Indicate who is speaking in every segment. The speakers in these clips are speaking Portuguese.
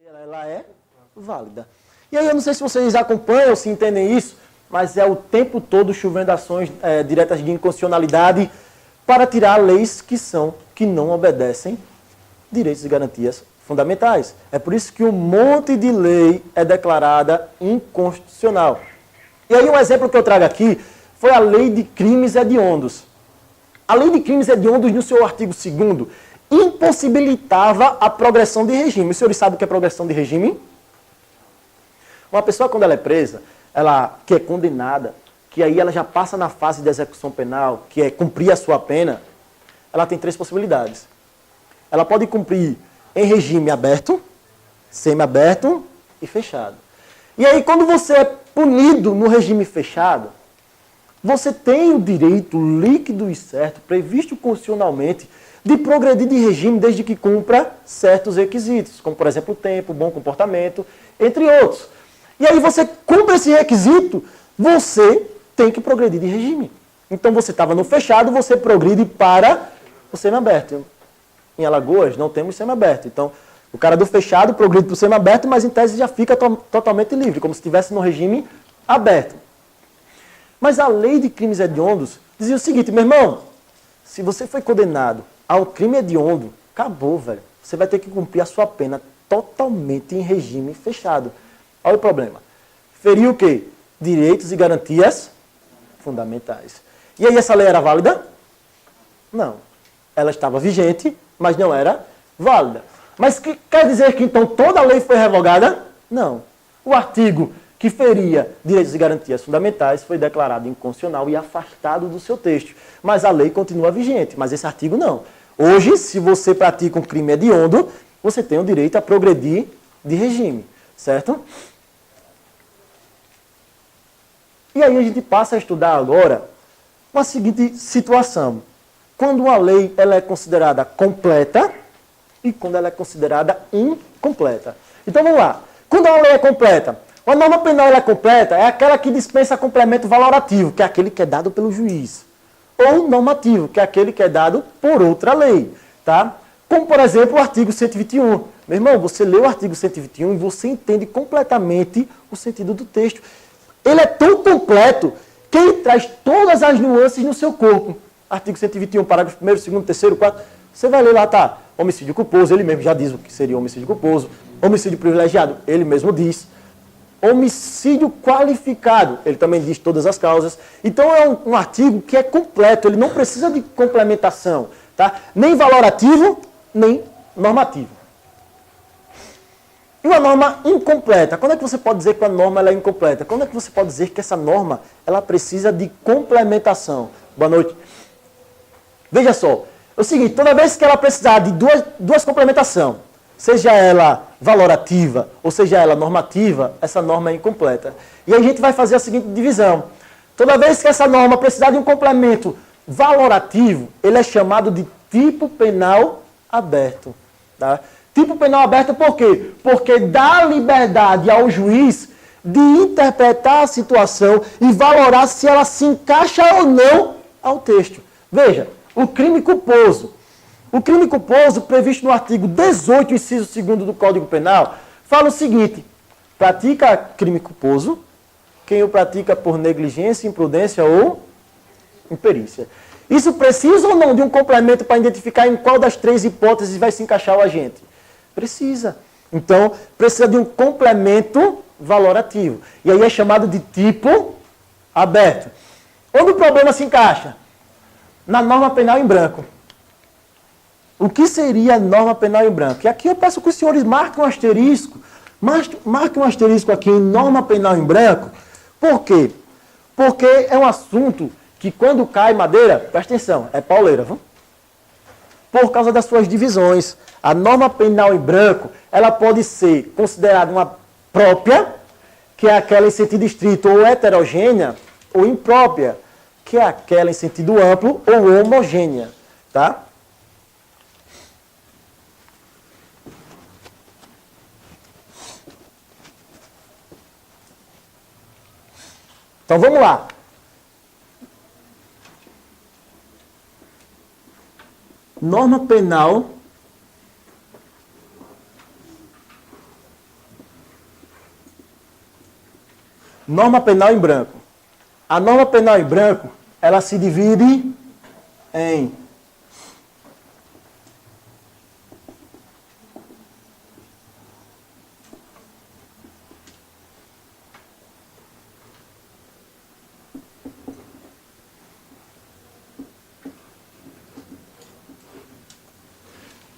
Speaker 1: ela é válida. E aí eu não sei se vocês acompanham ou se entendem isso, mas é o tempo todo chovendo ações diretas de inconstitucionalidade para tirar leis que não obedecem direitos e garantias fundamentais. É por isso que um monte de lei é declarada inconstitucional. E aí um exemplo que eu trago aqui foi a Lei de Crimes Hediondos. A Lei de Crimes Hediondos, no seu artigo 2º, impossibilitava a progressão de regime. Os senhores sabem o que é progressão de regime? Uma pessoa, quando ela é presa, que é condenada, que aí ela já passa na fase de execução penal, que é cumprir a sua pena, ela tem 3 possibilidades. Ela pode cumprir em regime aberto, semiaberto e fechado. E aí, quando você é punido no regime fechado, você tem o direito líquido e certo, previsto constitucionalmente, de progredir de regime desde que cumpra certos requisitos, como, por exemplo, o tempo, bom comportamento, entre outros. E aí você cumpre esse requisito, você tem que progredir de regime. Então você estava no fechado, você progride para o semiaberto. Em Alagoas não temos semiaberto. Então o cara do fechado progride para o semiaberto, mas em tese já fica totalmente livre, como se estivesse no regime aberto. Mas a Lei de Crimes Hediondos dizia o seguinte, meu irmão, se você foi condenado ao crime hediondo, acabou, velho. Você vai ter que cumprir a sua pena totalmente em regime fechado. Olha o problema. Feriu o quê? Direitos e garantias fundamentais. E aí essa lei era válida? Não. Ela estava vigente, mas não era válida. Mas quer dizer que então toda a lei foi revogada? Não. O artigo que feria direitos e garantias fundamentais foi declarado inconstitucional e afastado do seu texto. Mas a lei continua vigente, mas esse artigo não. Hoje, se você pratica um crime hediondo, você tem o direito a progredir de regime, certo? E aí a gente passa a estudar agora uma seguinte situação. Quando uma lei ela é considerada completa e quando ela é considerada incompleta. Então vamos lá. Quando uma lei é completa, uma norma penal ela é completa é aquela que dispensa complemento valorativo, que é aquele que é dado pelo juiz. Ou normativo, que é aquele que é dado por outra lei. Tá? Como, por exemplo, o artigo 121. Meu irmão, você lê o artigo 121 e você entende completamente o sentido do texto. Ele é tão completo que ele traz todas as nuances no seu corpo. Artigo 121, parágrafo 1º, 2º, 3º, 4º. Você vai ler lá, tá? Homicídio culposo, ele mesmo já diz o que seria homicídio culposo. Homicídio privilegiado, ele mesmo diz. Homicídio qualificado, ele também diz todas as causas. Então é um artigo que é completo, ele não precisa de complementação, tá? Nem valorativo, nem normativo. E uma norma incompleta, quando é que você pode dizer que a norma ela é incompleta? Quando é que você pode dizer que essa norma ela precisa de complementação? Boa noite. Veja só, é o seguinte, toda vez que ela precisar de duas complementações, seja ela valorativa ou seja ela normativa, essa norma é incompleta. E aí a gente vai fazer a seguinte divisão. Toda vez que essa norma precisar de um complemento valorativo, ele é chamado de tipo penal aberto. Tá? Tipo penal aberto por quê? Porque dá liberdade ao juiz de interpretar a situação e valorar se ela se encaixa ou não ao texto. Veja, o crime culposo. O crime culposo, previsto no artigo 18, inciso 2º do Código Penal, fala o seguinte, pratica crime culposo quem o pratica por negligência, imprudência ou imperícia. Isso precisa ou não de um complemento para identificar em qual das 3 hipóteses vai se encaixar o agente? Precisa. Então, precisa de um complemento valorativo. E aí é chamado de tipo aberto. Onde o problema se encaixa? Na norma penal em branco. O que seria a norma penal em branco? E aqui eu peço que os senhores marquem um asterisco. Marquem um asterisco aqui em norma penal em branco. Por quê? Porque é um assunto que quando cai madeira, presta atenção, é pauleira, viu? Por causa das suas divisões. A norma penal em branco, ela pode ser considerada uma própria, que é aquela em sentido estrito ou heterogênea, ou imprópria, que é aquela em sentido amplo ou homogênea, tá? Então vamos lá. Norma penal Norma penal em branco. A norma penal em branco, ela se divide em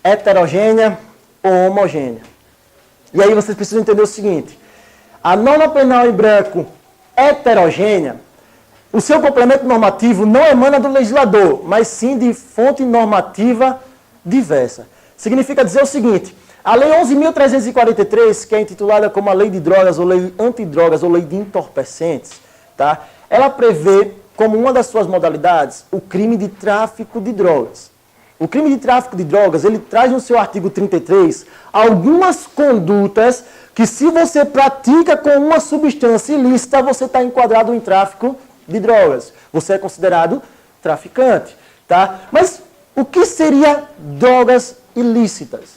Speaker 1: heterogênea ou homogênea. E aí vocês precisam entender o seguinte: a norma penal em branco heterogênea, o seu complemento normativo não emana do legislador, mas sim de fonte normativa diversa. Significa dizer o seguinte: a Lei 11.343, que é intitulada como a Lei de Drogas, ou Lei Antidrogas, ou Lei de Entorpecentes, tá? Ela prevê como uma das suas modalidades o crime de tráfico de drogas. O crime de tráfico de drogas, ele traz no seu artigo 33 algumas condutas que, se você pratica com uma substância ilícita, você está enquadrado em tráfico de drogas. Você é considerado traficante, tá? Mas o que seria drogas ilícitas?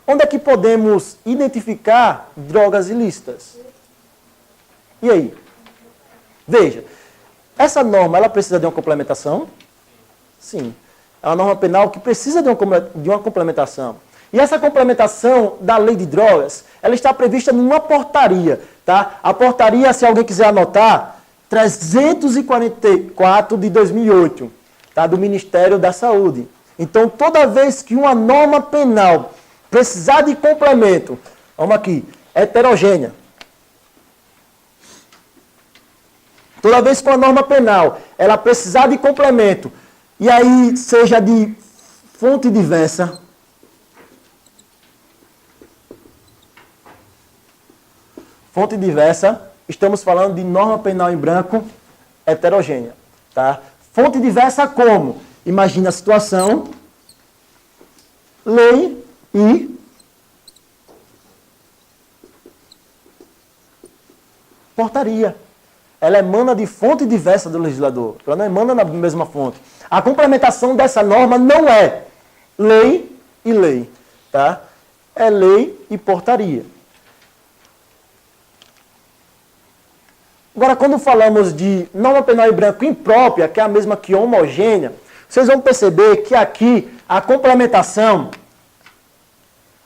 Speaker 1: Onde é que podemos identificar drogas ilícitas? E aí? Veja, essa norma, ela precisa de uma complementação? Sim. É uma norma penal que precisa de uma complementação. E essa complementação da lei de drogas, ela está prevista numa portaria, tá? A portaria, se alguém quiser anotar, 344 de 2008, tá? Do Ministério da Saúde. Então, toda vez que uma norma penal precisar de complemento, vamos aqui, heterogênea. Toda vez que uma norma penal, ela precisar de complemento, e aí seja de fonte diversa, estamos falando de norma penal em branco heterogênea, tá? Fonte diversa como? Imagina a situação, lei e portaria. Ela emana de fonte diversa do legislador, ela não emana na mesma fonte. A complementação dessa norma não é lei e lei, tá? É lei e portaria. Agora, quando falamos de norma penal em branco imprópria, que é a mesma que homogênea, vocês vão perceber que aqui a complementação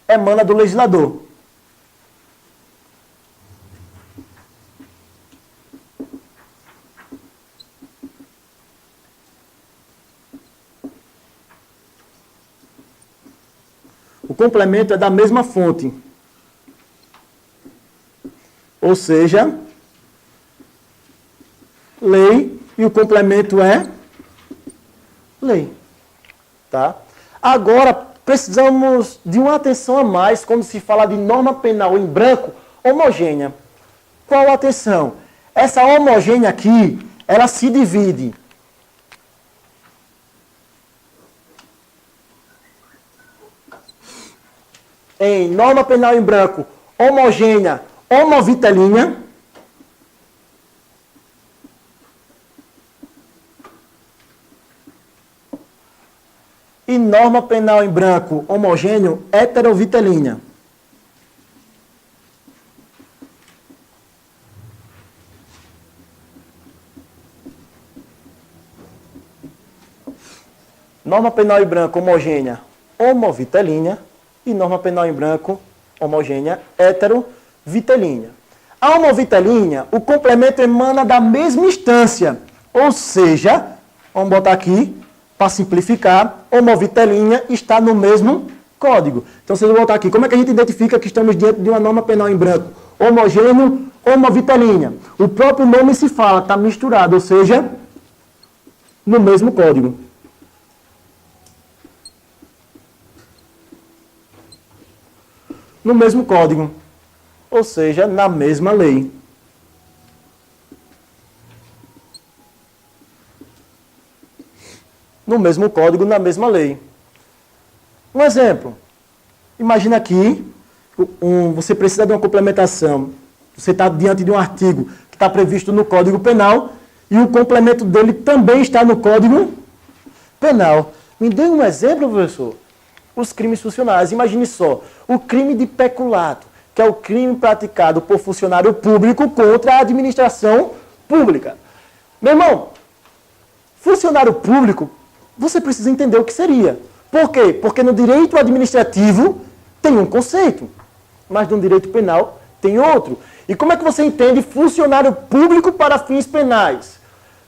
Speaker 1: emana do legislador. O complemento é da mesma fonte. Ou seja, lei e o complemento é lei. Tá? Agora, precisamos de uma atenção a mais quando se fala de norma penal em branco homogênea. Qual a atenção? Essa homogênea aqui, ela se divide em norma penal em branco homogênea homovitelínea e norma penal em branco homogêneo heterovitelínea. Norma penal em branco homogênea homovitelínea e norma penal em branco homogênea heterovitelínea. A homovitelínea, o complemento emana da mesma instância, ou seja, vamos botar aqui, para simplificar, homovitelínea está no mesmo código. Então, vocês vão botar aqui, como é que a gente identifica que estamos diante de uma norma penal em branco? Homogêneo, homovitelínea. O próprio nome se fala, está misturado, ou seja, no mesmo código. No mesmo código, ou seja, na mesma lei. No mesmo código, na mesma lei. Um exemplo. Imagina aqui, você precisa de uma complementação. Você está diante de um artigo que está previsto no Código Penal e o complemento dele também está no Código Penal. Me dê um exemplo, professor. Os crimes funcionais. Imagine só, o crime de peculato, que é o crime praticado por funcionário público contra a administração pública. Meu irmão, funcionário público, você precisa entender o que seria. Por quê? Porque no direito administrativo tem um conceito, mas no direito penal tem outro. E como é que você entende funcionário público para fins penais?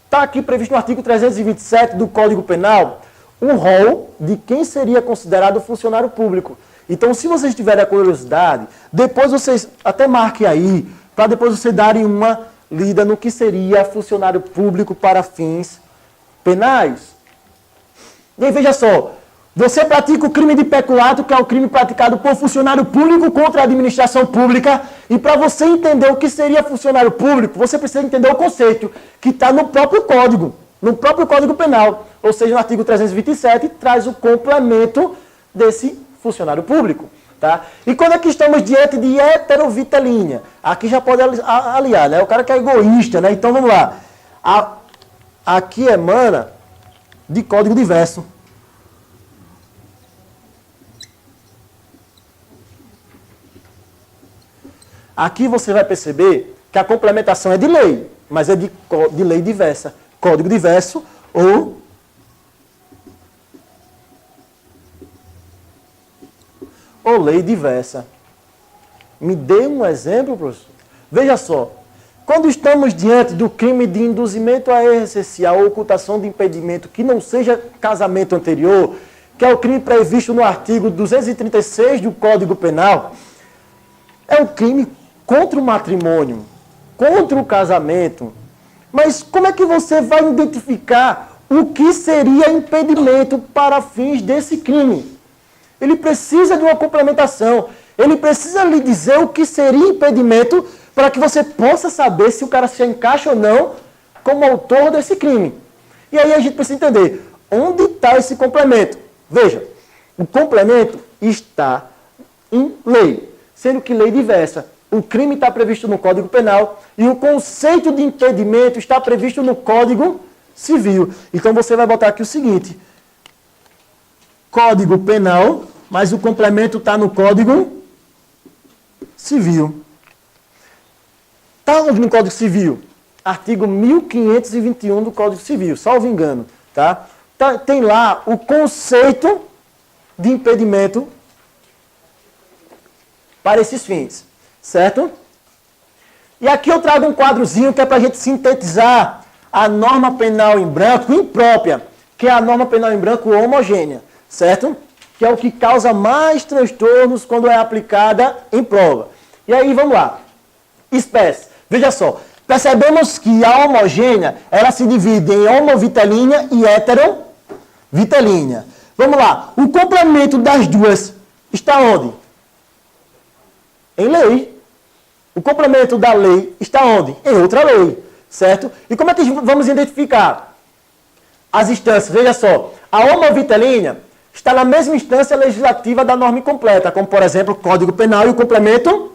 Speaker 1: Está aqui previsto no artigo 327 do Código Penal um rol de quem seria considerado funcionário público. Então, se vocês tiverem a curiosidade, depois vocês até marquem aí, para depois vocês darem uma lida no que seria funcionário público para fins penais. E aí, veja só, você pratica o crime de peculato, que é o crime praticado por funcionário público contra a administração pública, e para você entender o que seria funcionário público, você precisa entender o conceito, que está no próprio Código Penal, ou seja, no artigo 327, traz o complemento desse funcionário público. Tá? E quando é que estamos diante de heterovitelínea? Aqui já pode aliar, né? O cara que é egoísta, né? Então vamos lá. Aqui emana de código diverso. Aqui você vai perceber que a complementação é de lei, mas é de lei diversa. Código diverso ou lei diversa. Me dê um exemplo, professor. Veja só, quando estamos diante do crime de induzimento a erro essencial ou ocultação de impedimento que não seja casamento anterior, que é o crime previsto no artigo 236 do Código Penal, é um crime contra o matrimônio, contra o casamento. Mas como é que você vai identificar o que seria impedimento para fins desse crime? Ele precisa de uma complementação. Ele precisa lhe dizer o que seria impedimento para que você possa saber se o cara se encaixa ou não como autor desse crime. E aí a gente precisa entender onde está esse complemento. Veja, o complemento está em lei, sendo que lei diversa. O crime está previsto no Código Penal e o conceito de impedimento está previsto no Código Civil. Então você vai botar aqui o seguinte: Código Penal, mas o complemento está no Código Civil. Está onde no Código Civil? Artigo 1521 do Código Civil, salvo engano. Tá? Tem lá o conceito de impedimento para esses fins. Certo? E aqui eu trago um quadrozinho que é para a gente sintetizar a norma penal em branco imprópria, que é a norma penal em branco homogênea, certo? Que é o que causa mais transtornos quando é aplicada em prova. E aí, vamos lá. Espécie. Veja só, percebemos que a homogênea, ela se divide em homovitelínea e heterovitelínea. Vamos lá. O complemento das duas está onde? Em lei. O complemento da lei está onde? Em outra lei, certo? E como é que vamos identificar as instâncias? Veja só, a homovitelínea está na mesma instância legislativa da norma incompleta, como, por exemplo, Código Penal e o complemento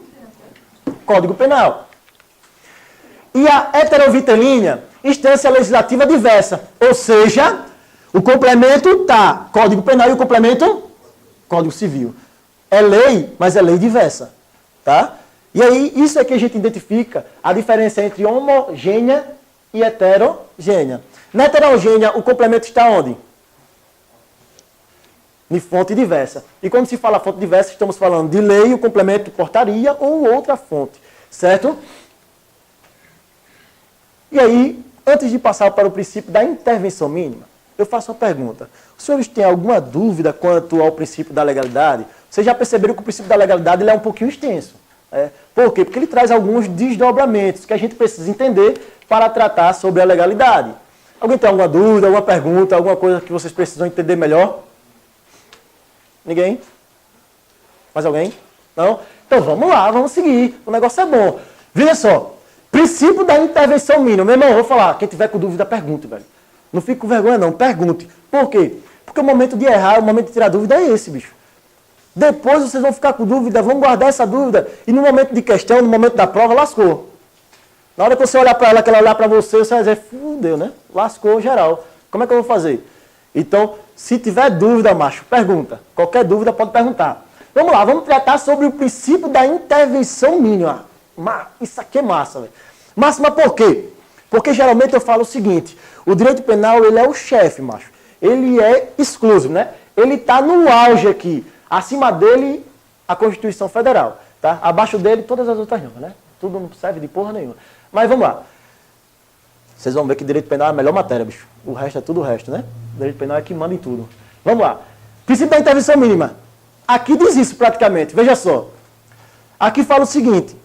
Speaker 1: Código Penal. E a heterovitelínea, instância legislativa diversa, ou seja, o complemento está Código Penal e o complemento Código Civil. É lei, mas é lei diversa. Tá? E aí, isso é que a gente identifica a diferença entre homogênea e heterogênea. Na heterogênea, o complemento está onde? Em fonte diversa. E quando se fala fonte diversa, estamos falando de lei, o complemento portaria ou outra fonte. Certo? E aí, antes de passar para o princípio da intervenção mínima, eu faço uma pergunta. Os senhores têm alguma dúvida quanto ao princípio da legalidade? Vocês já perceberam que o princípio da legalidade ele é um pouquinho extenso. Por quê? Porque ele traz alguns desdobramentos que a gente precisa entender para tratar sobre a legalidade. Alguém tem alguma dúvida, alguma pergunta, alguma coisa que vocês precisam entender melhor? Ninguém? Mais alguém? Não? Então vamos lá, vamos seguir. O negócio é bom. Veja só. Princípio da intervenção mínima. Meu irmão, eu vou falar. Quem tiver com dúvida, pergunte, velho. Não fique com vergonha, não. Pergunte. Por quê? Porque o momento de errar, o momento de tirar dúvida é esse, bicho. Depois vocês vão ficar com dúvida, vão guardar essa dúvida. E no momento de questão, no momento da prova, lascou. Na hora que você olhar para ela, que ela olhar para você, você vai dizer, fudeu, né? Lascou geral. Como é que eu vou fazer? Então, se tiver dúvida, macho, pergunta. Qualquer dúvida pode perguntar. Vamos lá, vamos tratar sobre o princípio da intervenção mínima. Isso aqui é massa, velho. Máxima por quê? Porque geralmente eu falo o seguinte, o direito penal, ele é o chefe, macho. Ele é exclusivo, né? Ele está no auge aqui. Acima dele, a Constituição Federal. Tá? Abaixo dele, todas as outras normas, né? Tudo não serve de porra nenhuma. Mas vamos lá. Vocês vão ver que direito penal é a melhor matéria, bicho. O resto é tudo o resto, né? O direito penal é que manda em tudo. Vamos lá. Princípio da intervenção mínima. Aqui diz isso praticamente. Veja só. Aqui fala o seguinte.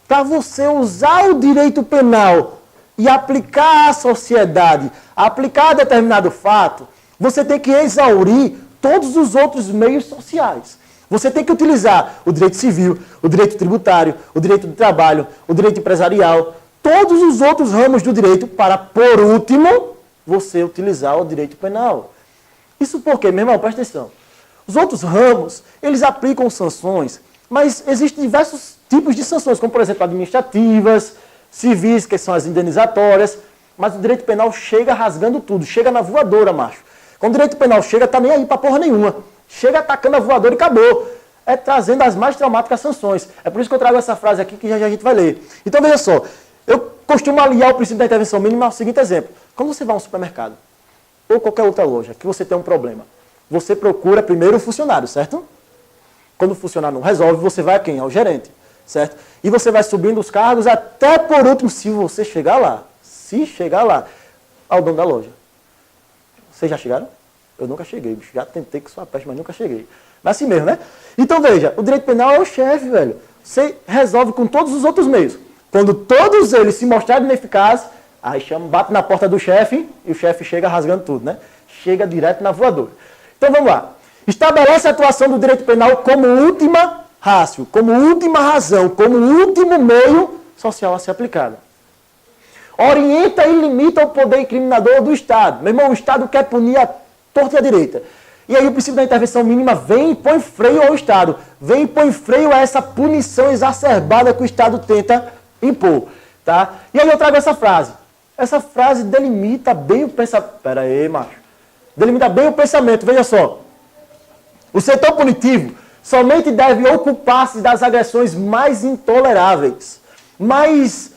Speaker 1: Para você usar o direito penal e aplicar à sociedade, aplicar a determinado fato, você tem que exaurir todos os outros meios sociais. Você tem que utilizar o direito civil, o direito tributário, o direito do trabalho, o direito empresarial, todos os outros ramos do direito para, por último, você utilizar o direito penal. Isso porque, meu irmão, presta atenção. Os outros ramos, eles aplicam sanções, mas existem diversos tipos de sanções, como, por exemplo, administrativas, civis, que são as indenizatórias, mas o direito penal chega rasgando tudo, chega na voadora, macho. Quando o direito penal chega, tá nem aí pra porra nenhuma. Chega atacando a voadora e acabou. É trazendo as mais traumáticas sanções. É por isso que eu trago essa frase aqui que já a gente vai ler. Então veja só, eu costumo aliar o princípio da intervenção mínima ao seguinte exemplo. Quando você vai a um supermercado, ou qualquer outra loja, que você tem um problema, você procura primeiro o funcionário, certo? Quando o funcionário não resolve, você vai a quem? Ao gerente, certo? E você vai subindo os cargos até, por último, se você chegar lá, ao dono da loja. Vocês já chegaram? Eu nunca cheguei, bicho. Já tentei que sou a peste, mas nunca cheguei. Mas assim mesmo, né? Então veja, o direito penal é o chefe, velho. Você resolve com todos os outros meios. Quando todos eles se mostrarem ineficazes, aí chama, bate na porta do chefe e o chefe chega rasgando tudo, né? Chega direto na voadora. Então vamos lá. Estabelece a atuação do direito penal como última rácio, como última razão, como último meio social a ser aplicado. Orienta e limita o poder incriminador do Estado. Meu irmão, o Estado quer punir a torta e a direita. E aí o princípio da intervenção mínima vem e põe freio ao Estado. Vem e põe freio a essa punição exacerbada que o Estado tenta impor. Tá? E aí eu trago essa frase. Essa frase delimita bem o pensamento. Pera aí, macho. Delimita bem o pensamento. Veja só. O setor punitivo somente deve ocupar-se das agressões mais intoleráveis. Mais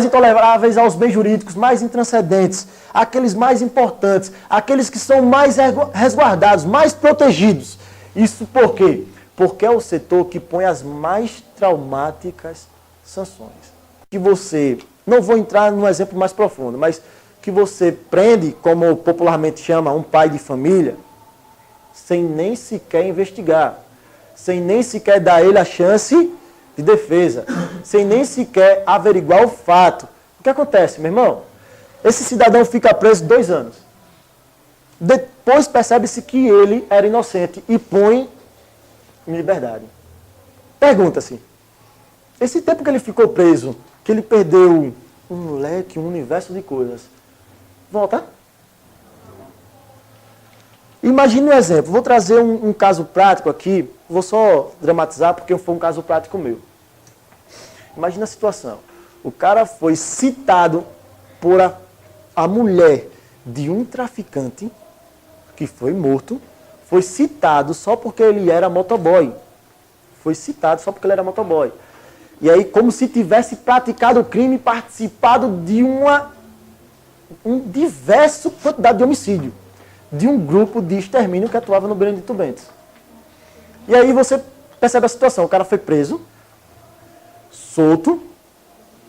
Speaker 1: intoleráveis aos bens jurídicos, mais intranscendentes, aqueles mais importantes, aqueles que são mais resguardados, mais protegidos. Isso por quê? Porque é o setor que põe as mais traumáticas sanções. Que você, não vou entrar num exemplo mais profundo, mas que você prende, como popularmente chama, um pai de família, sem nem sequer investigar, sem nem sequer dar a ele a chance de defesa, sem nem sequer averiguar o fato. O que acontece, meu irmão? Esse cidadão fica preso 2 anos. Depois percebe-se que ele era inocente e põe em liberdade. Pergunta-se, esse tempo que ele ficou preso, que ele perdeu um leque, um universo de coisas, volta? Imagine um exemplo. Vou trazer um caso prático aqui. Vou só dramatizar porque foi um caso prático meu. Imagina a situação. O cara foi citado por a mulher de um traficante que foi morto. Foi citado só porque ele era motoboy. Foi citado só porque ele era motoboy. E aí, como se tivesse praticado o crime, participado de diversa quantidade de homicídio. De um grupo de extermínio que atuava no Benedito Bentes. E aí você percebe a situação. O cara foi preso, solto,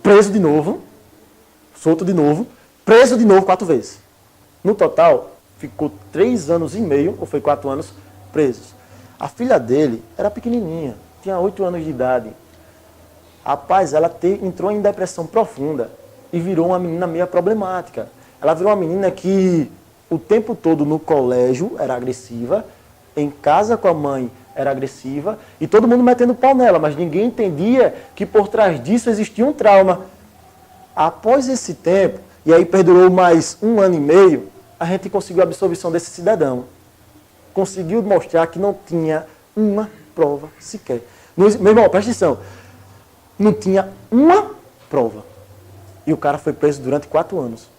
Speaker 1: preso de novo, solto de novo, preso de novo 4 vezes. No total, ficou 3 anos e meio, ou foi 4 anos, presos. A filha dele era pequenininha, tinha 8 anos de idade. Rapaz, ela entrou em depressão profunda e virou uma menina meio problemática. Ela virou uma menina que o tempo todo no colégio era agressiva, em casa com a mãe era agressiva, e todo mundo metendo pau nela, mas ninguém entendia que por trás disso existia um trauma. Após esse tempo, e aí perdurou mais 1 ano e meio, a gente conseguiu a absolvição desse cidadão. Conseguiu mostrar que não tinha uma prova sequer. Meu irmão, presta atenção. Não tinha uma prova. E o cara foi preso durante 4 anos.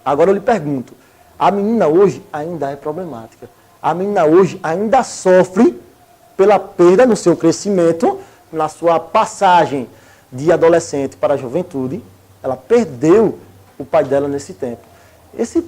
Speaker 1: Agora eu lhe pergunto, a menina hoje ainda é problemática. A menina hoje ainda sofre pela perda no seu crescimento, na sua passagem de adolescente para a juventude. Ela perdeu o pai dela nesse tempo. Esse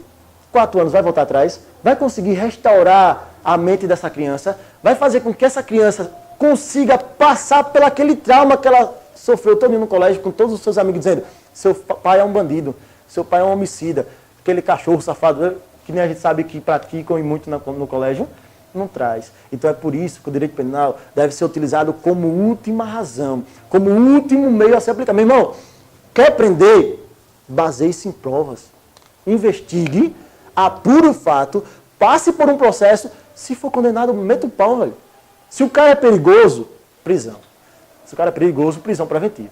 Speaker 1: 4 anos vai voltar atrás, vai conseguir restaurar a mente dessa criança, vai fazer com que essa criança consiga passar pelo aquele trauma que ela sofreu todo no colégio, com todos os seus amigos dizendo: seu pai é um bandido, seu pai é um homicida, aquele cachorro safado, que nem a gente sabe que praticam e muito no colégio, não traz. Então é por isso que o direito penal deve ser utilizado como última razão, como último meio a ser aplicado. Meu irmão, quer prender? Baseie-se em provas. Investigue, apure o fato, passe por um processo. Se for condenado, meta o pau, velho. Se o cara é perigoso, prisão. Se o cara é perigoso, prisão preventiva.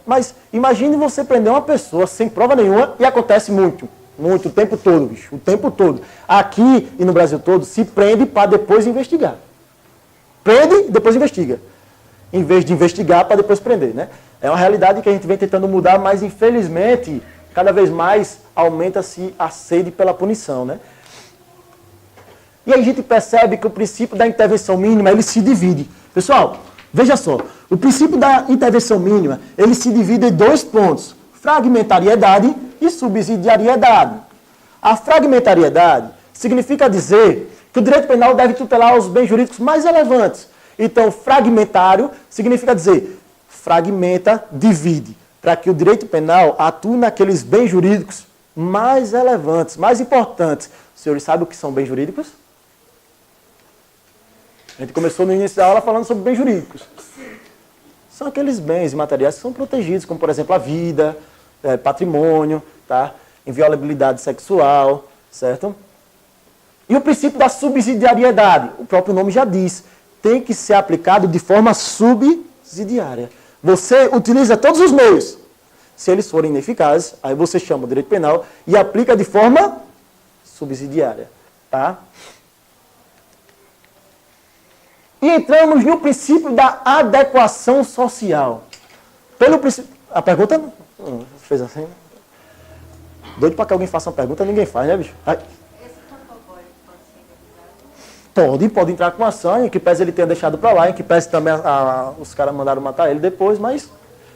Speaker 1: Mas imagine você prender uma pessoa sem prova nenhuma, e acontece muito, o tempo todo, bicho, o tempo todo. Aqui e no Brasil todo, se prende para depois investigar. Prende e depois investiga. Em vez de investigar para depois prender, né? É uma realidade que a gente vem tentando mudar, mas infelizmente, cada vez mais aumenta-se a sede pela punição, né? E aí a gente percebe que o princípio da intervenção mínima, ele se divide. Pessoal, veja só, o princípio da intervenção mínima, ele se divide em 2 pontos: fragmentariedade e subsidiariedade. A fragmentariedade significa dizer que o direito penal deve tutelar os bens jurídicos mais relevantes. Então, fragmentário significa dizer, fragmenta, divide, para que o direito penal atue naqueles bens jurídicos mais relevantes, mais importantes. Os senhores sabem o que são bens jurídicos? A gente começou no início da aula falando sobre bens jurídicos. São aqueles bens materiais que são protegidos, como, por exemplo, a vida, patrimônio, tá? Inviolabilidade sexual, certo? E o princípio da subsidiariedade, o próprio nome já diz, tem que ser aplicado de forma subsidiária. Você utiliza todos os meios. Se eles forem ineficazes, aí você chama o direito penal e aplica de forma subsidiária, tá? E entramos no princípio da adequação social. Pelo princípio... A pergunta... Fez assim? Doido para que alguém faça uma pergunta, ninguém faz, né, bicho? Ai.
Speaker 2: Esse protocolo pode ser realizado?
Speaker 1: Pode entrar com ação, em que pese ele tenha deixado para lá, em que pese também os caras mandaram matar ele depois, mas...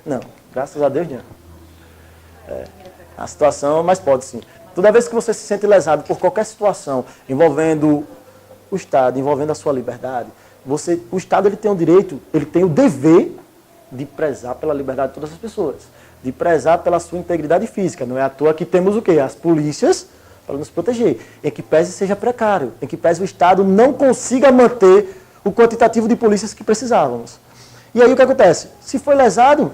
Speaker 1: Não, graças a Deus não. A situação, mas pode sim. Toda vez que você se sente lesado por qualquer situação envolvendo o Estado, envolvendo a sua liberdade, o Estado ele tem o direito, ele tem o dever de prezar pela liberdade de todas as pessoas, de prezar pela sua integridade física. Não é à toa que temos o quê? As polícias para nos proteger. Em que pese seja precário, em que pese o Estado não consiga manter o quantitativo de polícias que precisávamos. E aí o que acontece? Se foi lesado,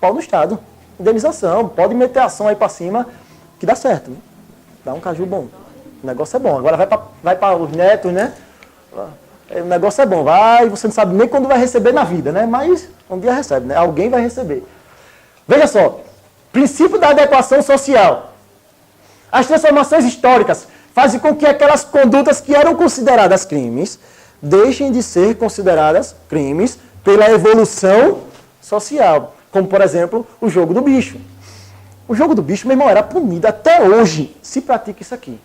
Speaker 1: pau no Estado. Indenização, pode meter ação aí para cima, que dá certo. Né? Dá um caju bom. O negócio é bom. Agora vai para os netos, né? O negócio é bom. Vai, você não sabe nem quando vai receber na vida, né? Mas um dia recebe, né? Alguém vai receber. Veja só, princípio da adequação social. As transformações históricas fazem com que aquelas condutas que eram consideradas crimes deixem de ser consideradas crimes pela evolução social. Como, por exemplo, o jogo do bicho. O jogo do bicho, meu irmão, era punido. Até hoje se pratica isso aqui.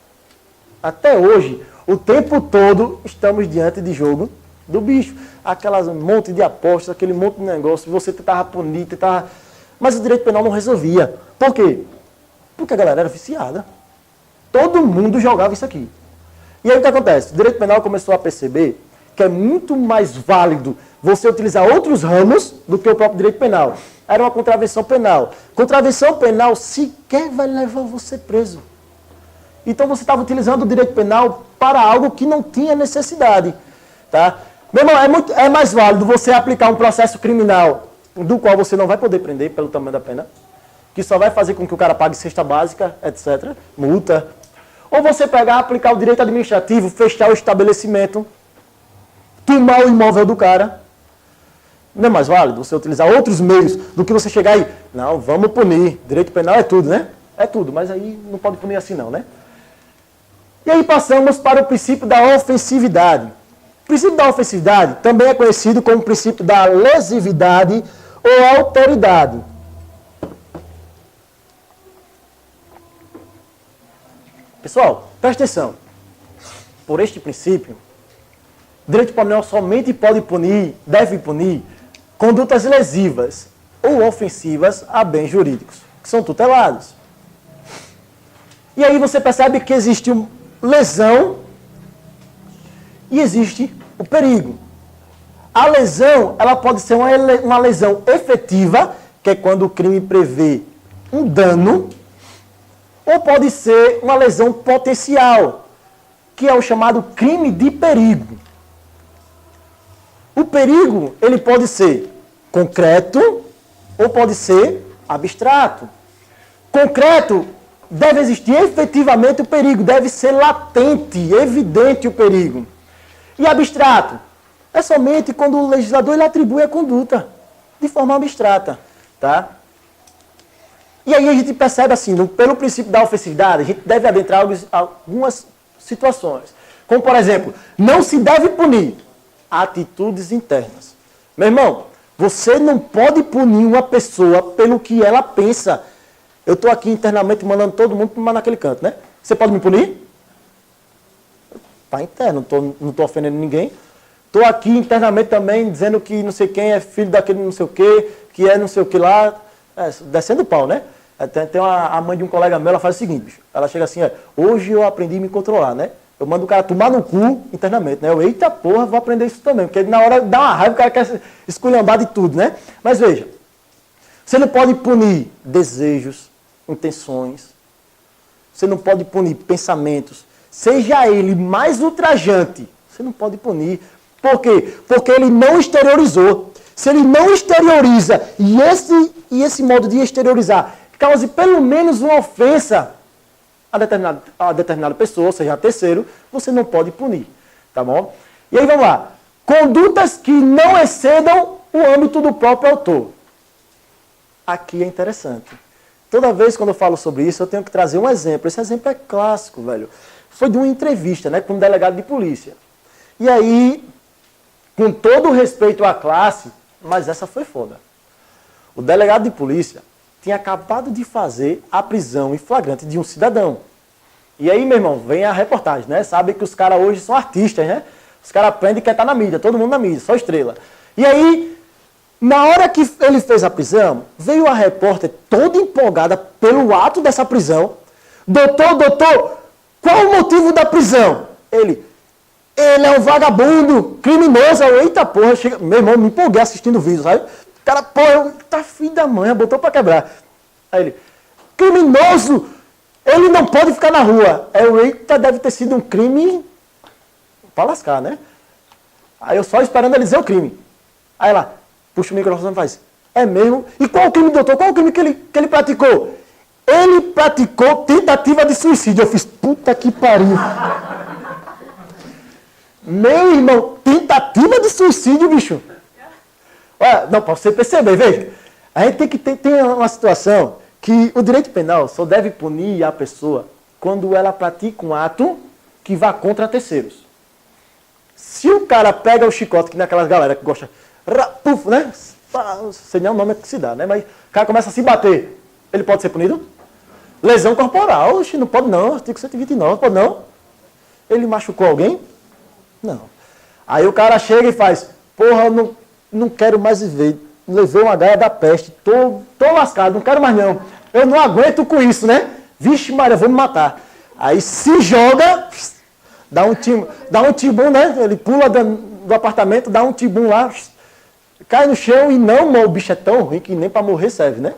Speaker 1: Até hoje, o tempo todo, estamos diante de jogo do bicho. Aquelas monte de apostas, aquele monte de negócio, você tentava punir, tentava... Mas o direito penal não resolvia. Por quê? Porque a galera era viciada. Todo mundo jogava isso aqui. E aí o que acontece? O direito penal começou a perceber que é muito mais válido você utilizar outros ramos do que o próprio direito penal. Era uma contravenção penal. Contravenção penal sequer vai levar você preso. Então você estava utilizando o direito penal para algo que não tinha necessidade. Tá? Meu irmão, é mais válido você aplicar um processo criminal do qual você não vai poder prender pelo tamanho da pena, que só vai fazer com que o cara pague cesta básica, etc., multa. Ou você pegar, aplicar o direito administrativo, fechar o estabelecimento, tomar o imóvel do cara. Não é mais válido você utilizar outros meios do que você chegar aí, não, vamos punir. Direito penal é tudo, né? É tudo, mas aí não pode punir assim não, né? E aí passamos para o princípio da ofensividade. O princípio da ofensividade também é conhecido como princípio da lesividade ou autoridade. Pessoal, presta atenção. Por este princípio, direito penal somente pode punir, deve punir, condutas lesivas ou ofensivas a bens jurídicos, que são tutelados. E aí você percebe que existe lesão e existe o perigo. A lesão, ela pode ser uma lesão efetiva, que é quando o crime prevê um dano, ou pode ser uma lesão potencial, que é o chamado crime de perigo. O perigo, ele pode ser concreto ou pode ser abstrato. Concreto, deve existir efetivamente o perigo, deve ser latente, evidente o perigo. E abstrato, é somente quando o legislador ele atribui a conduta de forma abstrata, tá? E aí a gente percebe assim, pelo princípio da ofensividade, a gente deve adentrar algumas situações. Como, por exemplo, não se deve punir atitudes internas. Meu irmão, você não pode punir uma pessoa pelo que ela pensa. Eu estou aqui internamente mandando todo mundo tomar naquele canto, né? Você pode me punir? Está interno, não estou ofendendo ninguém. Estou aqui internamente também dizendo que não sei quem é filho daquele não sei o quê, que é não sei o que lá, descendo o pau, né? Tem a mãe de um colega meu, ela faz o seguinte, bicho, ela chega assim, hoje eu aprendi a me controlar, né? Eu mando o cara tomar no cu internamente, né? Eu, eita porra, vou aprender isso também, porque na hora dá uma raiva, o cara quer esculhambar de tudo, né? Mas veja, você não pode punir desejos, intenções, você não pode punir pensamentos, seja ele mais ultrajante, você não pode punir. Por quê? Porque ele não exteriorizou. Se ele não exterioriza, e esse modo de exteriorizar cause pelo menos uma ofensa a determinada pessoa, seja a terceiro, você não pode punir. Tá bom? E aí vamos lá. Condutas que não excedam o âmbito do próprio autor. Aqui é interessante. Toda vez quando eu falo sobre isso, eu tenho que trazer um exemplo. Esse exemplo é clássico, velho. Foi de uma entrevista, né, com um delegado de polícia. E aí, com todo o respeito à classe, mas essa foi foda. O delegado de polícia tinha acabado de fazer a prisão em flagrante de um cidadão. E aí, meu irmão, vem a reportagem, né? Sabe que os caras hoje são artistas, né? Os caras aprendem que quer estar na mídia, todo mundo na mídia, só estrela. E aí, na hora que ele fez a prisão, veio a repórter toda empolgada pelo ato dessa prisão. Doutor, qual o motivo da prisão? Ele é um vagabundo, criminoso. Eita porra, chega... meu irmão, me empolguei assistindo o vídeo, sabe? O cara, porra, tá filho da mãe, botou pra quebrar. Aí ele, criminoso, ele não pode ficar na rua. Eita, deve ter sido um crime pra lascar, né? Aí eu só esperando ele dizer o crime. Aí ela, puxa o microfone e faz, é mesmo? E qual o crime, doutor? Qual o crime que ele praticou? Ele praticou tentativa de suicídio. Eu fiz, puta que pariu. Meu irmão, tentativa de suicídio, bicho. Olha, não, para você perceber, veja. A gente tem que ter uma situação que o direito penal só deve punir a pessoa quando ela pratica um ato que vá contra terceiros. Se o cara pega o chicote, que naquelas galera que gosta, puf, né? Não sei nem o nome que se dá, né? Mas o cara começa a se bater, ele pode ser punido? Lesão corporal, oxe, não pode não, artigo 129, pode não. Ele machucou alguém? Não. Aí o cara chega e faz, porra, eu não quero mais viver, levei uma gaia da peste, tô lascado, não quero mais não. Eu não aguento com isso, né? Vixe Maria, vou me matar. Aí se joga, dá um tibum, né? Ele pula do apartamento, dá um tibum lá, cai no chão e não, o bicho é tão ruim que nem para morrer serve, né?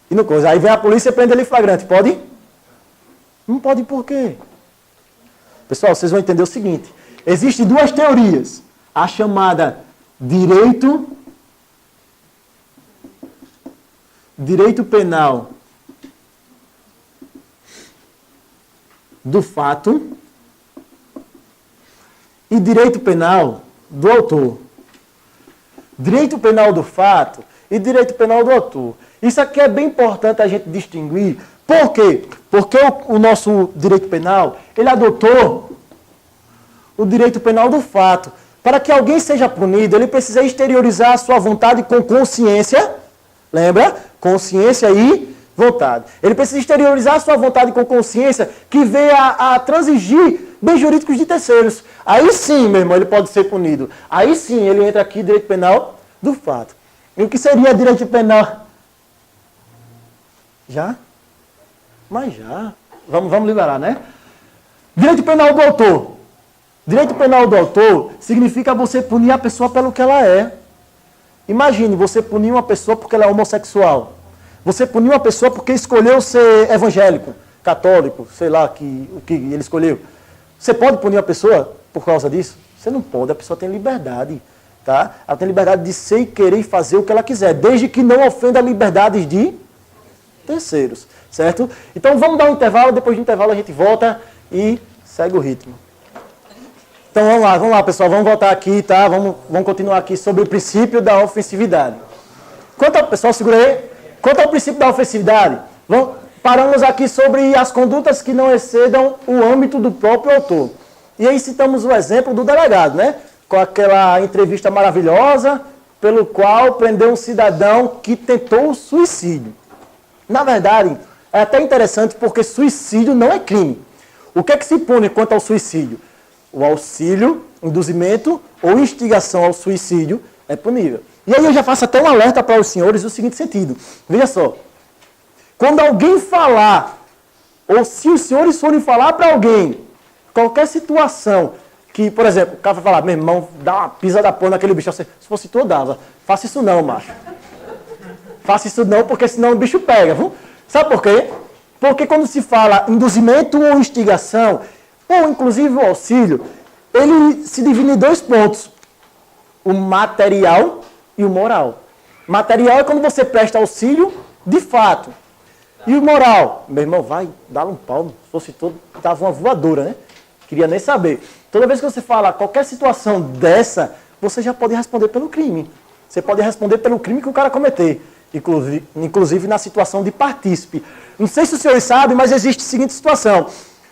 Speaker 1: E no coisa. Aí vem a polícia e prende ele em flagrante. Pode? Não pode por quê? Pessoal, vocês vão entender o seguinte. Existem duas teorias. A chamada direito penal do fato e direito penal do autor. Direito penal do fato e direito penal do autor. Isso aqui é bem importante a gente distinguir. Por quê? Porque o nosso direito penal, ele adotou o direito penal do fato. Para que alguém seja punido, ele precisa exteriorizar a sua vontade com consciência. Lembra? Consciência e vontade. Ele precisa exteriorizar a sua vontade com consciência que venha a transigir bens jurídicos de terceiros. Aí sim, meu irmão, ele pode ser punido. Aí sim, ele entra aqui, direito penal do fato. E o que seria direito penal? Já? Mas já. Vamos liberar, né? Direito penal do autor. Direito penal do autor significa você punir a pessoa pelo que ela é. Imagine, você punir uma pessoa porque ela é homossexual. Você punir uma pessoa porque escolheu ser evangélico, católico, sei lá o que ele escolheu. Você pode punir a pessoa por causa disso? Você não pode, a pessoa tem liberdade. Tá? Ela tem liberdade de ser e querer e fazer o que ela quiser, desde que não ofenda liberdades de terceiros. Certo? Então vamos dar um intervalo, depois do intervalo a gente volta e segue o ritmo. Então vamos lá pessoal, vamos voltar aqui, tá? Vamos continuar aqui sobre o princípio da ofensividade. Pessoal, segura aí. Quanto ao princípio da ofensividade, paramos aqui sobre as condutas que não excedam o âmbito do próprio autor. E aí citamos o exemplo do delegado, né? Com aquela entrevista maravilhosa, pelo qual prendeu um cidadão que tentou suicídio. Na verdade, é até interessante porque suicídio não é crime. O que é que se pune quanto ao suicídio? O auxílio, induzimento ou instigação ao suicídio é punível. E aí eu já faço até um alerta para os senhores no seguinte sentido. Veja só. Quando alguém falar, ou se os senhores forem falar para alguém, qualquer situação que, por exemplo, o cara vai falar, meu irmão, dá uma pisa da porra naquele bicho. Se fosse tu, eu dava. Faça isso não, macho. Faça isso não, porque senão o bicho pega. Viu? Sabe por quê? Porque quando se fala induzimento ou instigação, ou inclusive o auxílio, ele se divide em dois pontos. O material e o moral. Material é quando você presta auxílio de fato. E o moral? Meu irmão, vai, dá um pau. Se fosse todo, dava uma voadora, né? Queria nem saber. Toda vez que você fala qualquer situação dessa, você já pode responder pelo crime. Você pode responder pelo crime que o cara cometer. Inclusive na situação de partícipe. Não sei se os senhores sabem, mas existe a seguinte situação.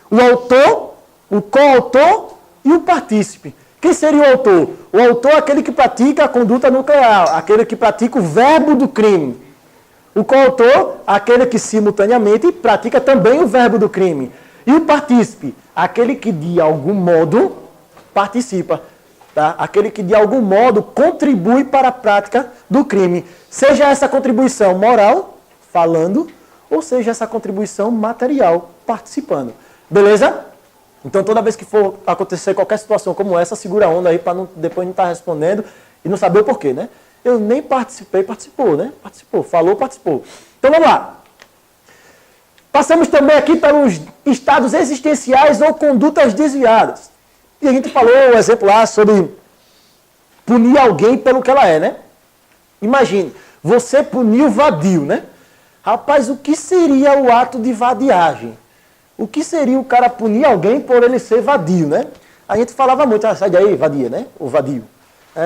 Speaker 1: O autor, o coautor e o partícipe. Quem seria o autor? O autor é aquele que pratica a conduta nuclear, aquele que pratica o verbo do crime. O coautor, aquele que simultaneamente pratica também o verbo do crime. E o partícipe, aquele que de algum modo participa. Tá? Aquele que de algum modo contribui para a prática do crime. Seja essa contribuição moral, falando, ou seja essa contribuição material, participando. Beleza? Então toda vez que for acontecer qualquer situação como essa, segura a onda aí para depois não estar respondendo e não saber o porquê, né? Eu nem participei, participou, né? Participou, falou, participou. Então vamos lá. Passamos também aqui pelos estados existenciais ou condutas desviadas. E a gente falou o exemplo lá sobre punir alguém pelo que ela é, né? Imagine, você puniu o vadio, né? Rapaz, o que seria o ato de vadiagem? O que seria o cara punir alguém por ele ser vadio, né? A gente falava muito, sai daí, vadia, né? O vadio.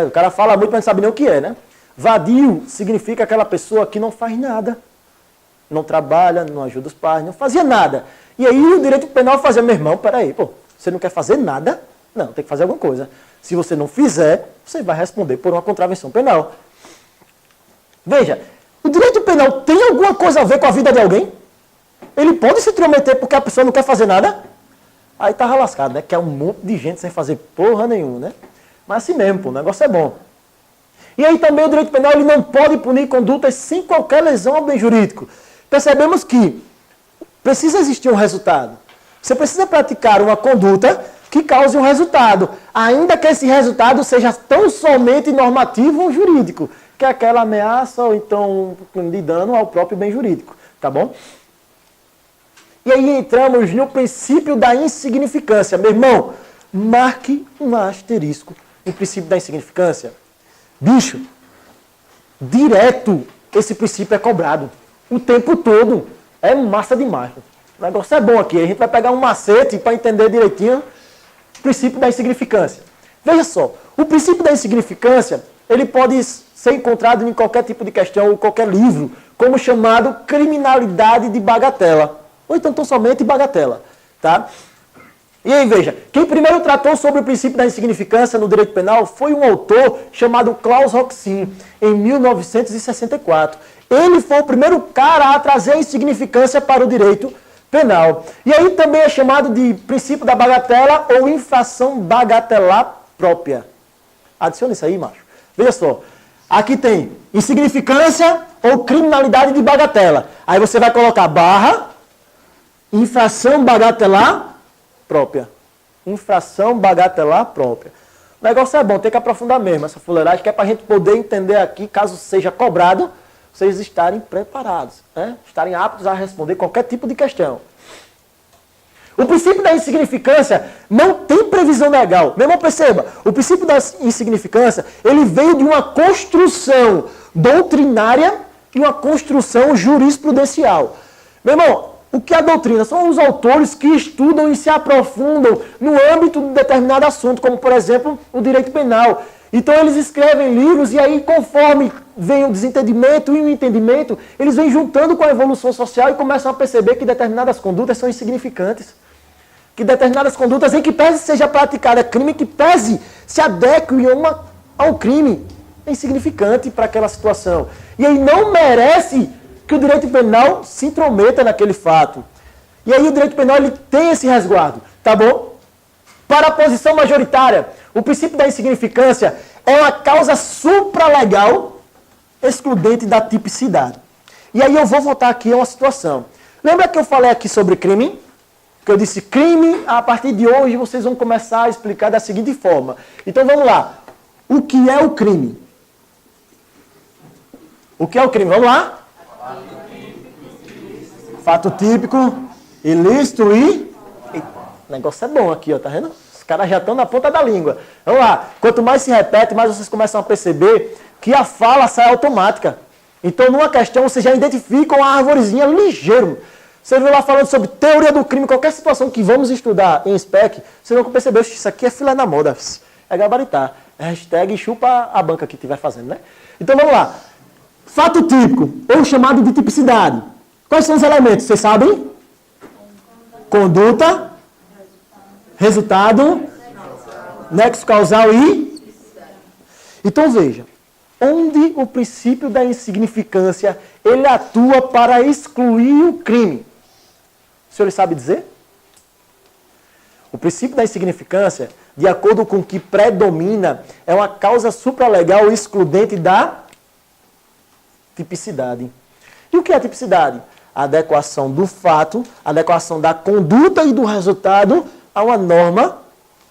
Speaker 1: O cara fala muito, mas não sabe nem o que é, né? Vadio significa aquela pessoa que não faz nada. Não trabalha, não ajuda os pais, não fazia nada. E aí o direito penal fazia, meu irmão, peraí, pô, você não quer fazer nada? Não, tem que fazer alguma coisa. Se você não fizer, você vai responder por uma contravenção penal. Veja, o direito penal tem alguma coisa a ver com a vida de alguém? Ele pode se intrometer porque a pessoa não quer fazer nada? Aí tá lascado, né? Que é um monte de gente sem fazer porra nenhuma, né? Mas assim mesmo, pô, o negócio é bom. E aí também o direito penal ele não pode punir condutas sem qualquer lesão ao bem jurídico. Percebemos que precisa existir um resultado. Você precisa praticar uma conduta que cause um resultado, ainda que esse resultado seja tão somente normativo ou jurídico, que é aquela ameaça ou então de dano ao próprio bem jurídico, tá bom? E aí entramos no princípio da insignificância. Meu irmão, marque um asterisco no princípio da insignificância. Bicho, direto esse princípio é cobrado. O tempo todo. É massa demais. O negócio é bom aqui. A gente vai pegar um macete para entender direitinho o princípio da insignificância. Veja só, o princípio da insignificância, ele pode ser encontrado em qualquer tipo de questão ou qualquer livro, como chamado criminalidade de bagatela. Ou então tão somente bagatela. Tá? E aí, veja, quem primeiro tratou sobre o princípio da insignificância no direito penal foi um autor chamado Klaus Roxin, em 1964. Ele foi o primeiro cara a trazer a insignificância para o direito penal. E aí também é chamado de princípio da bagatela ou infração bagatelar própria. Adiciona isso aí, macho. Veja só. Aqui tem insignificância ou criminalidade de bagatela. Aí você vai colocar barra, infração bagatelar própria. Infração bagatelar própria. O negócio é bom, tem que aprofundar mesmo essa fuleiragem, que é para a gente poder entender aqui, caso seja cobrado, vocês estarem preparados, né? Estarem aptos a responder qualquer tipo de questão. O princípio da insignificância não tem previsão legal. Meu irmão, perceba, o princípio da insignificância, ele veio de uma construção doutrinária e uma construção jurisprudencial. Meu irmão, o que é a doutrina? São os autores que estudam e se aprofundam no âmbito de determinado assunto, como, por exemplo, o direito penal. Então, eles escrevem livros e aí, conforme vem o desentendimento e o entendimento, eles vêm juntando com a evolução social e começam a perceber que determinadas condutas são insignificantes. Que determinadas condutas, em que pese seja praticada crime, que pese se adeque a um crime, é insignificante para aquela situação. E aí não merece que o direito penal se intrometa naquele fato. E aí o direito penal ele tem esse resguardo, tá bom? Para a posição majoritária, o princípio da insignificância é uma causa supralegal excludente da tipicidade. E aí eu vou voltar aqui a uma situação. Lembra que eu falei aqui sobre crime? Que eu disse crime, a partir de hoje vocês vão começar a explicar da seguinte forma. Então vamos lá. O que é o crime? O que é o crime? Vamos lá? Fato típico, ilícito e... O negócio é bom aqui, ó, tá vendo? Os caras já estão na ponta da língua. Vamos lá. Quanto mais se repete, mais vocês começam a perceber que a fala sai automática. Então, numa questão, vocês já identificam a arvorezinha ligeiro. Você viu lá falando sobre teoria do crime, qualquer situação que vamos estudar em SPEC, vocês vão perceber, isso aqui é filé na moda. É gabaritar. É hashtag chupa a banca que estiver fazendo, né? Então, vamos lá. Fato típico, ou chamado de tipicidade. Quais são os elementos? Vocês sabem? Conduta, resultado, nexo causal e... Então, veja. Onde o princípio da insignificância, ele atua para excluir o crime. O senhor sabe dizer? O princípio da insignificância, de acordo com o que predomina, é uma causa supralegal excludente da tipicidade. E o que é a tipicidade? A adequação do fato, a adequação da conduta e do resultado a uma norma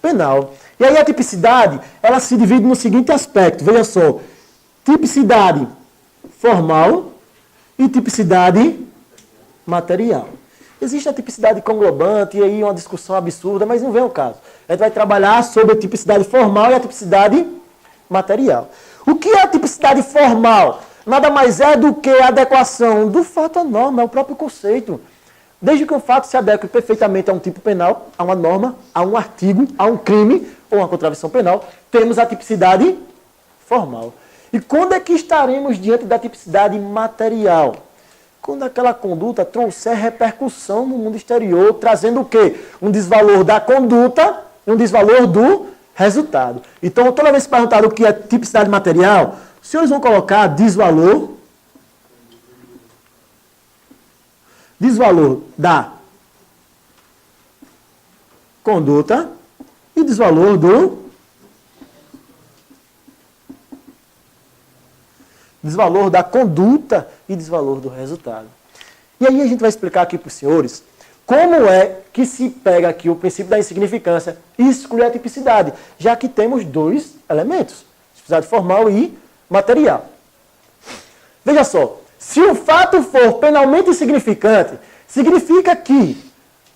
Speaker 1: penal. E aí a tipicidade, ela se divide no seguinte aspecto, veja só. Tipicidade formal e tipicidade material. Existe a tipicidade conglobante, e aí uma discussão absurda, mas não vem ao caso. A gente vai trabalhar sobre a tipicidade formal e a tipicidade material. O que é a tipicidade formal? Nada mais é do que a adequação do fato à norma, é o próprio conceito. Desde que o fato se adeque perfeitamente a um tipo penal, a uma norma, a um artigo, a um crime ou uma contravenção penal, temos a tipicidade formal. E quando é que estaremos diante da tipicidade material? Quando aquela conduta trouxer repercussão no mundo exterior, trazendo o quê? Um desvalor da conduta e um desvalor do resultado. Então, toda vez que perguntar o que é tipicidade material, os senhores vão colocar desvalor da conduta e desvalor do desvalor da conduta e desvalor do resultado. E aí a gente vai explicar aqui para os senhores como é que se pega aqui o princípio da insignificância e exclui a tipicidade, já que temos dois elementos, tipicidade formal e material. Veja só, se o fato for penalmente insignificante, significa que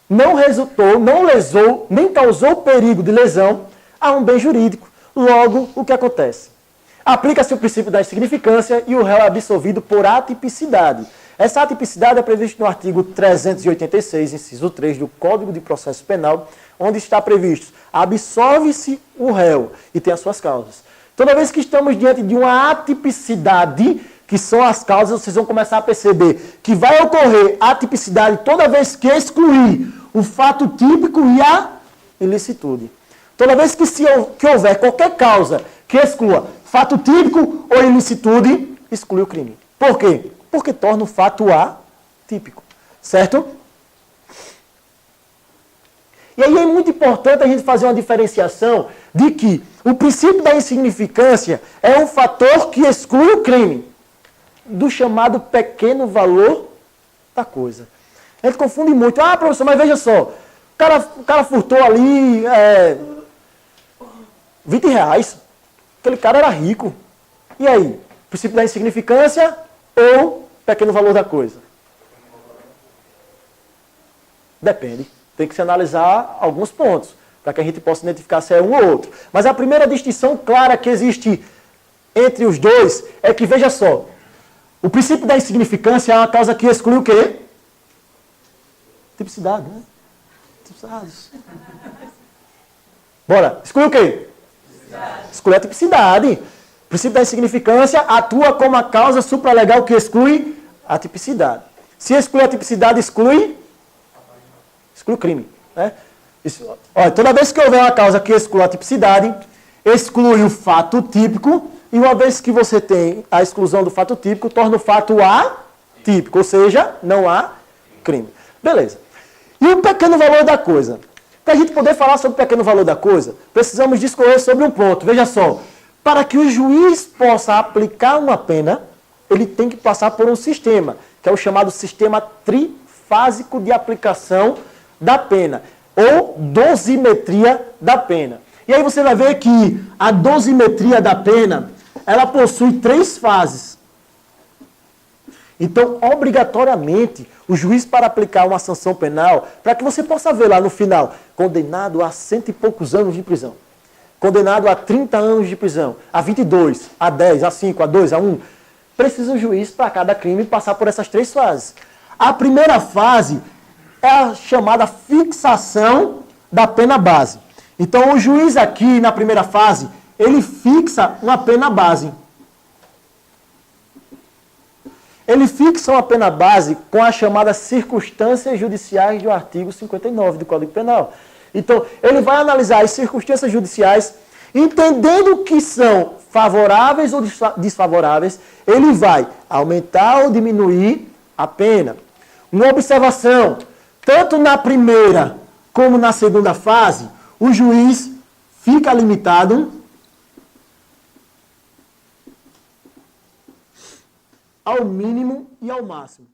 Speaker 1: não resultou, não lesou, nem causou perigo de lesão a um bem jurídico. Logo, o que acontece? Aplica-se o princípio da insignificância e o réu é absolvido por atipicidade. Essa atipicidade é prevista no artigo 386, inciso 3 do Código de Processo Penal, onde está previsto: absolve-se o réu e tem as suas causas. Toda vez que estamos diante de uma atipicidade, que são as causas, vocês vão começar a perceber que vai ocorrer atipicidade toda vez que excluir o fato típico e a ilicitude. Toda vez que houver qualquer causa que exclua fato típico ou ilicitude, exclui o crime. Por quê? Porque torna o fato atípico. Certo? E aí é muito importante a gente fazer uma diferenciação de que o princípio da insignificância é um fator que exclui o crime do chamado pequeno valor da coisa. A gente confunde muito. Ah, professor, mas veja só, o cara furtou ali 20 reais. Aquele cara era rico. E aí? Princípio da insignificância ou pequeno valor da coisa? Depende. Tem que se analisar alguns pontos, para que a gente possa identificar se é um ou outro. Mas a primeira distinção clara que existe entre os dois é que, veja só, o princípio da insignificância é uma causa que exclui o quê? Tipicidade, né? Tipicidade. Bora, exclui o quê? Exclui a tipicidade. O princípio da insignificância atua como a causa supralegal que exclui a tipicidade. Se exclui a tipicidade, exclui o crime. Né? Olha, toda vez que houver uma causa que exclui a tipicidade, exclui o fato típico, e uma vez que você tem a exclusão do fato típico, torna o fato atípico, ou seja, não há crime. Beleza. E o pequeno valor da coisa? Para a gente poder falar sobre o pequeno valor da coisa, precisamos discorrer sobre um ponto. Veja só, para que o juiz possa aplicar uma pena, ele tem que passar por um sistema, que é o chamado sistema trifásico de aplicação da pena, ou dosimetria da pena. E aí você vai ver que a dosimetria da pena, ela possui 3 fases. Então, obrigatoriamente, o juiz, para aplicar uma sanção penal, para que você possa ver lá no final, condenado a 100 e poucos anos de prisão, condenado a 30 anos de prisão, a 22, a 10, a 5, a 2, a 1, precisa o juiz, para cada crime, passar por essas 3 fases. A primeira fase é a chamada fixação da pena base. Então, o juiz aqui, na primeira fase, ele fixa uma pena base. Ele fixa uma pena base com as chamadas circunstâncias judiciais do artigo 59 do Código Penal. Então, ele vai analisar as circunstâncias judiciais, entendendo que são favoráveis ou desfavoráveis, ele vai aumentar ou diminuir a pena. Uma observação, tanto na primeira como na segunda fase, o juiz fica limitado ao mínimo e ao máximo.